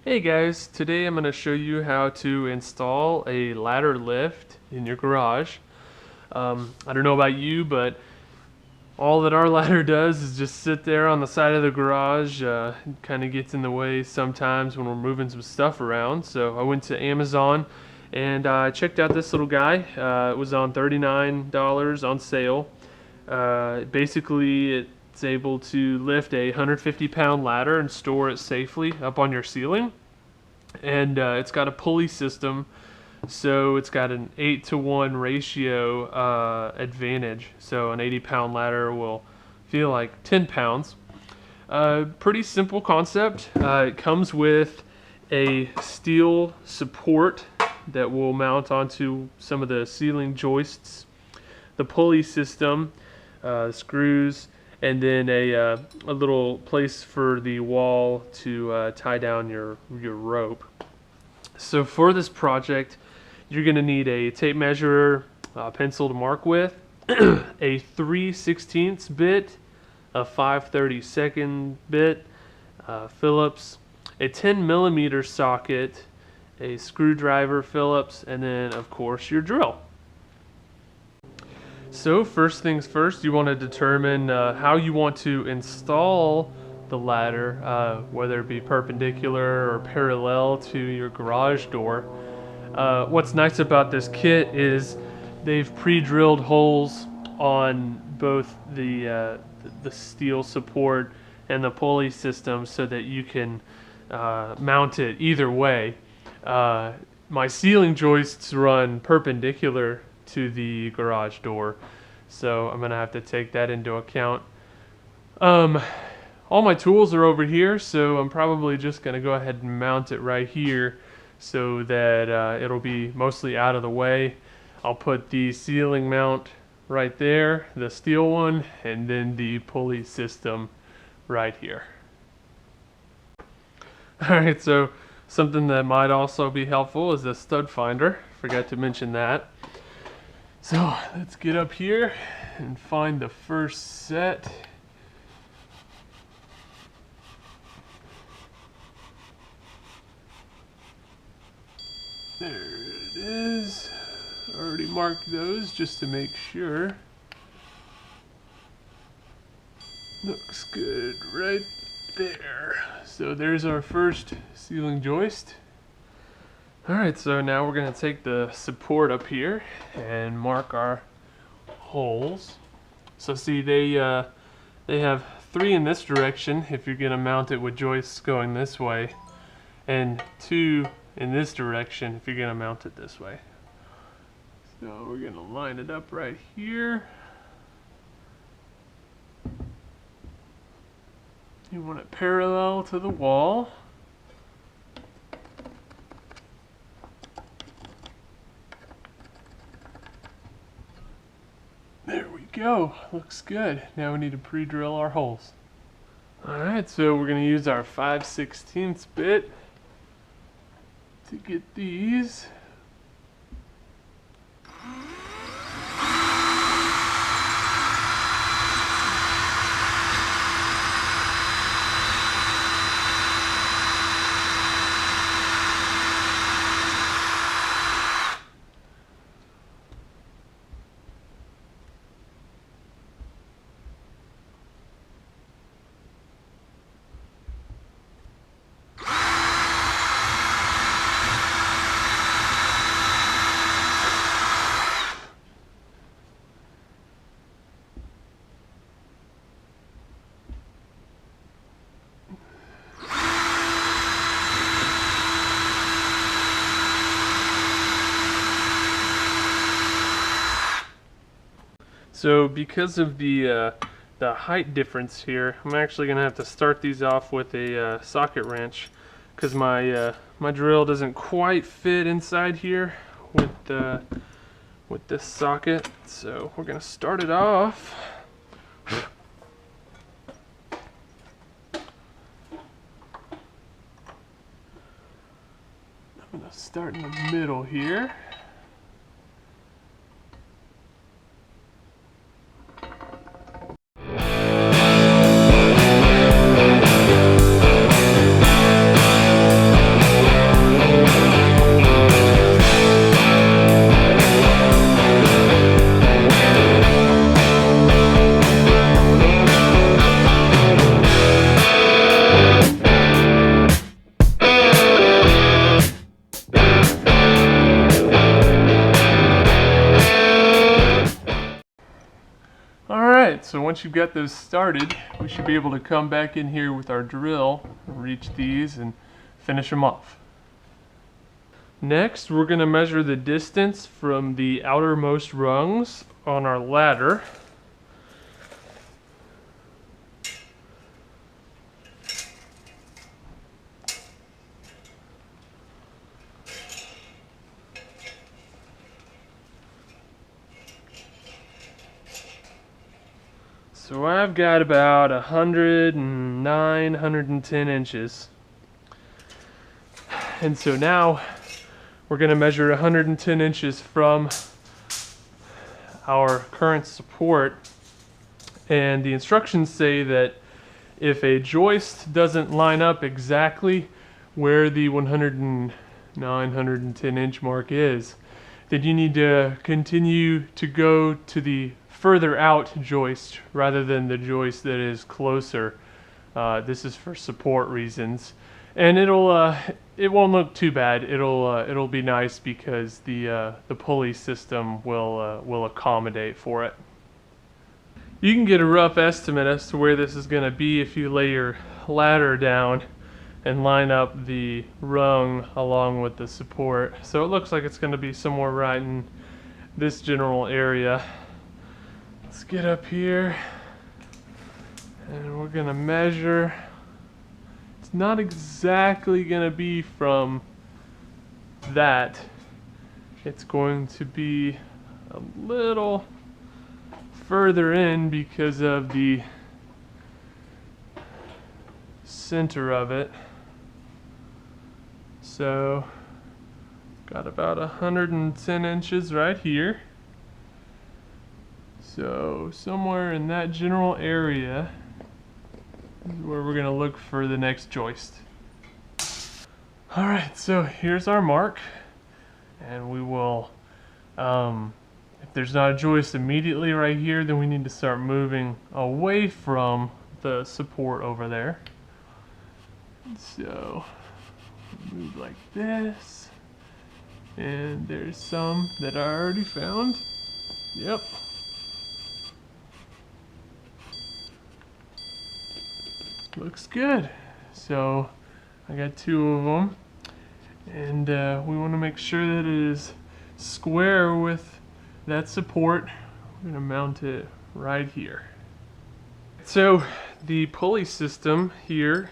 Hey guys, today I'm going to show you how to install a ladder lift in your garage. I don't know about you, but all that our ladder does is just sit there on the side of the garage. It kind of gets in the way sometimes when we're moving some stuff around. So I went to Amazon and I checked out this little guy. It was on $39 on sale. Basically, it's able to lift a 150-pound ladder and store it safely up on your ceiling. And it's got a pulley system, so it's got an 8-to-1 ratio advantage. So an 80-pound ladder will feel like 10 pounds. Pretty simple concept. It comes with a steel support that will mount onto some of the ceiling joists, the pulley system, screws, and then a little place for the wall to tie down your rope. So for this project, you're going to need a tape measure, pencil to mark with, a 3/16 bit, a 5/32 bit, Phillips, a 10mm socket, a screwdriver Phillips, and then of course your drill. So first things first, you want to determine how you want to install the ladder, whether it be perpendicular or parallel to your garage door. What's nice about this kit is they've pre-drilled holes on both the steel support and the pulley system so that you can mount it either way. My ceiling joists run perpendicular to the garage door, so I'm gonna have to take that into account. All my tools are over here, so I'm probably just gonna go ahead and mount it right here so that it'll be mostly out of the way. I'll put the ceiling mount right there, the steel one, and then the pulley system right here. Alright, so something that might also be helpful is a stud finder. Forgot to mention that. So let's get up here and find the first set. There it is. Already marked those just to make sure. Looks good right there. So there's our first ceiling joist. Alright, so now we're going to take the support up here and mark our holes. So see, they have 3 in this direction if you're going to mount it with joists going this way, and 2 in this direction if you're going to mount it this way. So we're going to line it up right here. You want it parallel to the wall. There we go. Looks good. Now we need to pre-drill our holes. Alright, so we're going to use our 5/16 bit to get these. So because of the height difference here, I'm actually gonna have to start these off with a socket wrench, because my drill doesn't quite fit inside here with this socket. So we're gonna start it off. I'm gonna start in the middle here. so once you've got those started, we should be able to come back in here with our drill, reach these, and finish them off. Next, we're going to measure the distance from the outermost rungs on our ladder. So I've got about 109, 110 inches. And so now we're going to measure 110 inches from our current support. And the instructions say that if a joist doesn't line up exactly where the 109, 110 inch mark is, then you need to continue to go to the further out joist rather than the joist that is closer. This is for support reasons, and it won't look too bad. It'll be nice because the pulley system will accommodate for it. You can get a rough estimate as to where this is going to be if you lay your ladder down and line up the rung along with the support. So it looks like it's going to be somewhere right in this general area. Let's get up here and we're gonna measure. It's not exactly gonna be from that. It's going to be a little further in because of the center of it. So got about 110 inches right here. So somewhere in that general area is where we're going to look for the next joist. Alright, so here's our mark, and we will, if there's not a joist immediately right here, then we need to start moving away from the support over there. So move like this, and there's some that I already found. Yep. Looks good. So I got 2 of them, and we want to make sure that it is square with that support. We're going to mount it right here. So the pulley system here,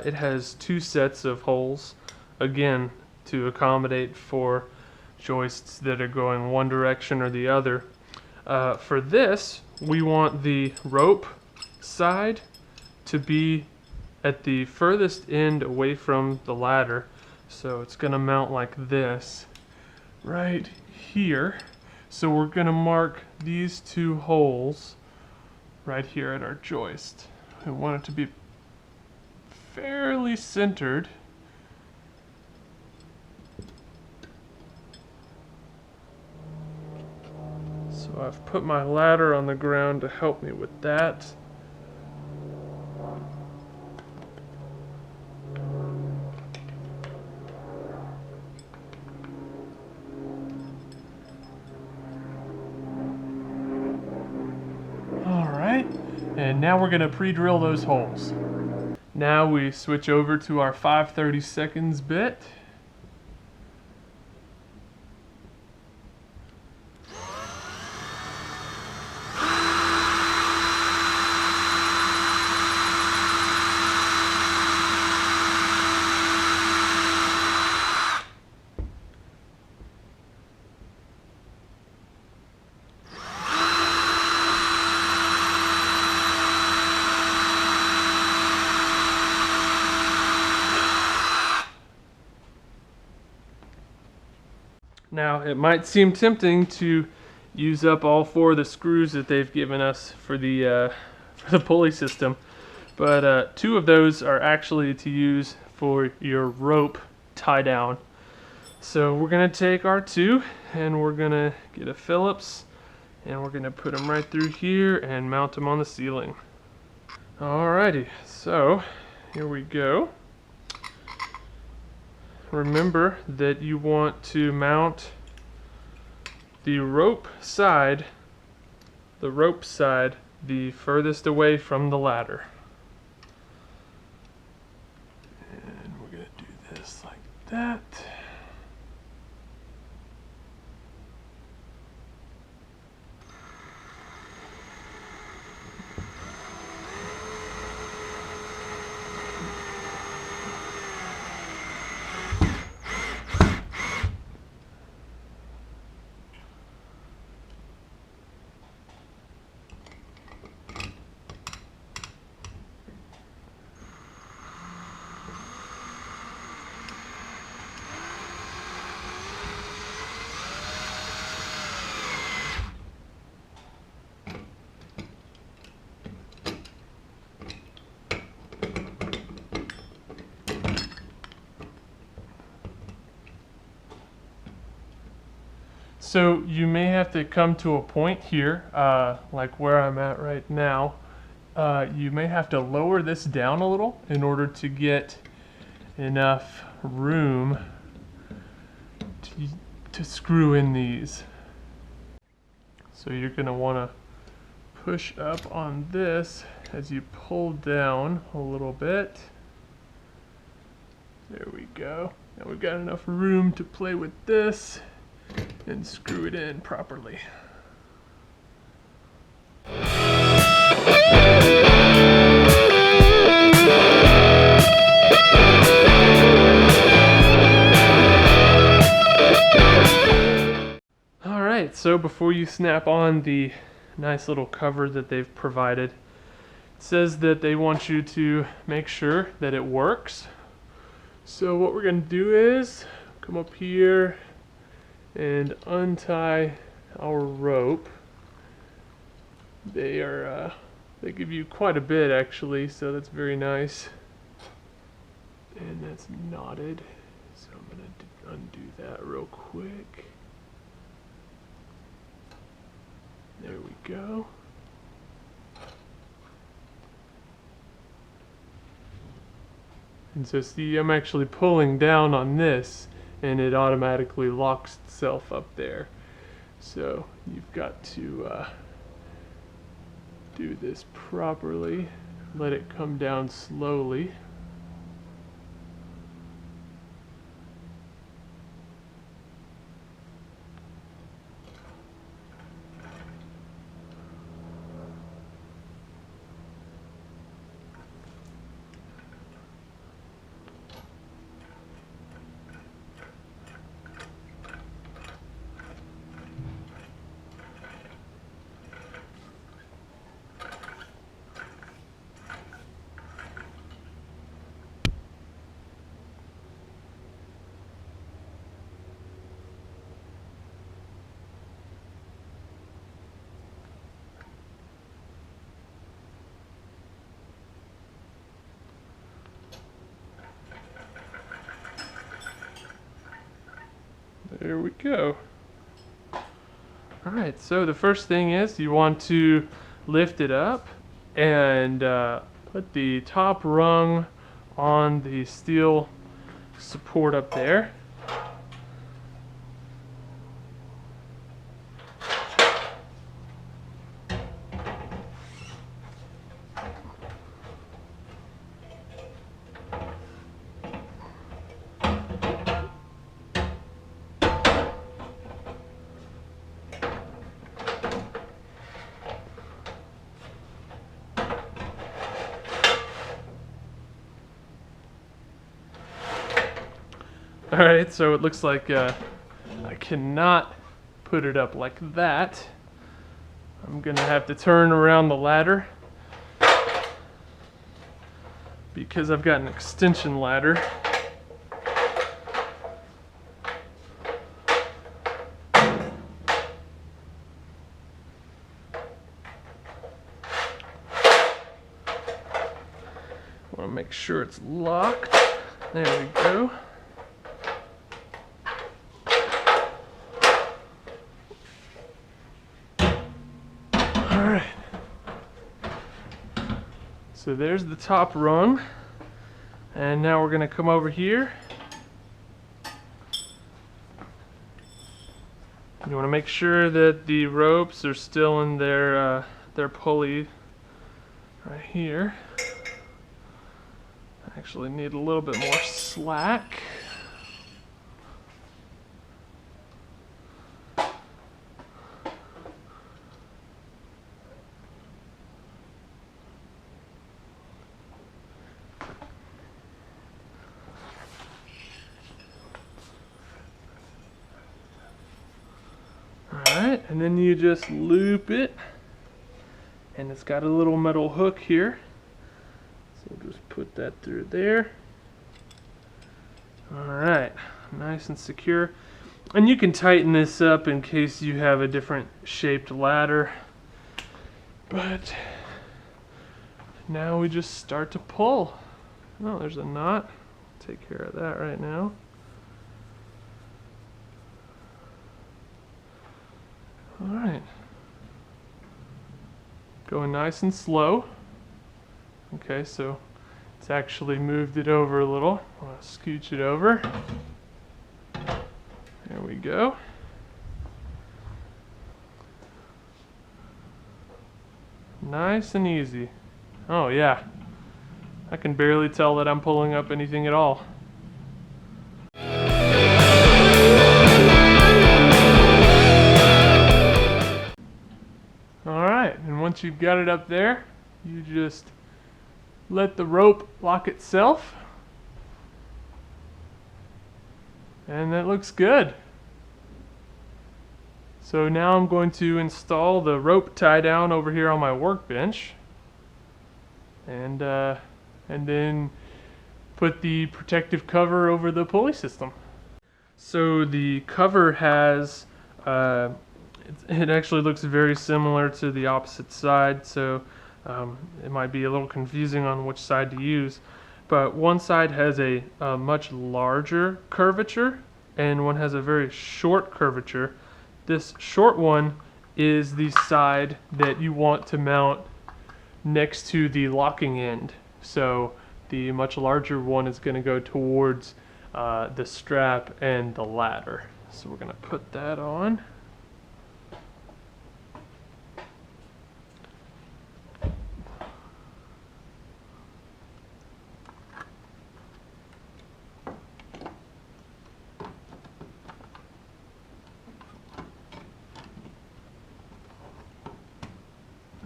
it has 2 sets of holes, again to accommodate for joists that are going one direction or the other. For this, we want the rope side to be at the furthest end away from the ladder, so it's going to mount like this right here. So we're going to mark these 2 holes right here at our joist. We want it to be fairly centered. So I've put my ladder on the ground to help me with that. And now we're going to pre-drill those holes. Now we switch over to our 5/32 bit. Now, it might seem tempting to use up all 4 of the screws that they've given us for the pulley system, but 2 of those are actually to use for your rope tie down. So we're going to take our 2 and we're going to get a Phillips and we're going to put them right through here and mount them on the ceiling. Alrighty, so here we go. Remember that you want to mount the rope side the furthest away from the ladder. And we're going to do this like that. So you may have to come to a point here, like where I'm at right now. You may have to lower this down a little in order to get enough room to screw in these. So you're going to want to push up on this as you pull down a little bit. There we go. Now we've got enough room to play with this and screw it in properly. Alright, so before you snap on the nice little cover that they've provided, it says that they want you to make sure that it works. So what we're going to do is come up here and untie our rope. They give you quite a bit actually, so that's very nice. And that's knotted, so I'm gonna undo that real quick. There we go. And so see, I'm actually pulling down on this and it automatically locks itself up there. So you've got to do this properly, let it come down slowly. There we go. Alright, so the first thing is you want to lift it up and put the top rung on the steel support up there. Alright, so it looks like I cannot put it up like that. I'm gonna have to turn around the ladder because I've got an extension ladder. I want to make sure it's locked. There we go. Alright. So there's the top rung. And now we're going to come over here. You want to make sure that the ropes are still in their their pulley right here. I actually need a little bit more slack. Alright, and then you just loop it, and it's got a little metal hook here, so we'll just put that through there. Alright, nice and secure, and you can tighten this up in case you have a different shaped ladder, but now we just start to pull. Oh, there's a knot. Take care of that right now. Alright, going nice and slow. Okay, so it's actually moved it over a little. I'll scooch it over. There we go. Nice and easy. Oh yeah, I can barely tell that I'm pulling up anything at all. Alright, and once you've got it up there, you just let the rope lock itself. And that looks good. So now I'm going to install the rope tie down over here on my workbench. And then put the protective cover over the pulley system. So the cover has it actually looks very similar to the opposite side, so it might be a little confusing on which side to use, but one side has a much larger curvature and one has a very short curvature. This short one is the side that you want to mount next to the locking end, so the much larger one is going to go towards the strap and the ladder. So we're going to put that on.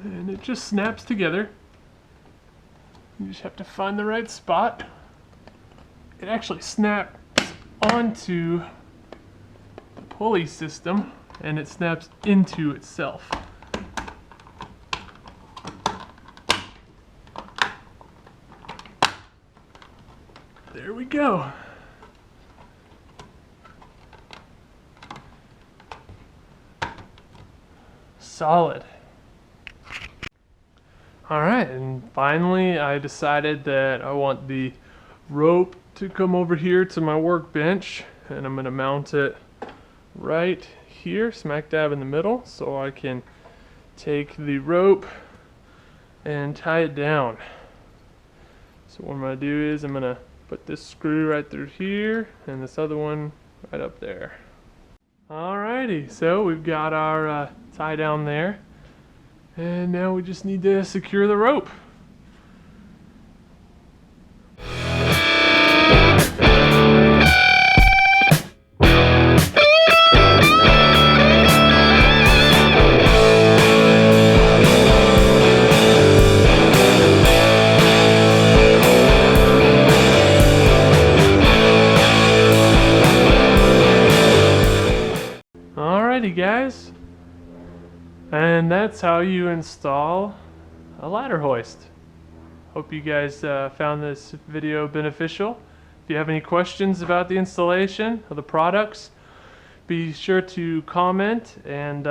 And it just snaps together. You just have to find the right spot. It actually snaps onto the pulley system and it snaps into itself. There we go. Solid. Alright, and finally I decided that I want the rope to come over here to my workbench, and I'm going to mount it right here, smack dab in the middle, so I can take the rope and tie it down. So what I'm going to do is I'm going to put this screw right through here and this other one right up there. Alrighty, so we've got our tie down there. And now we just need to secure the rope. Alrighty guys. And that's how you install a ladder hoist. Hope you guys found this video beneficial. If you have any questions about the installation of the products, be sure to comment, and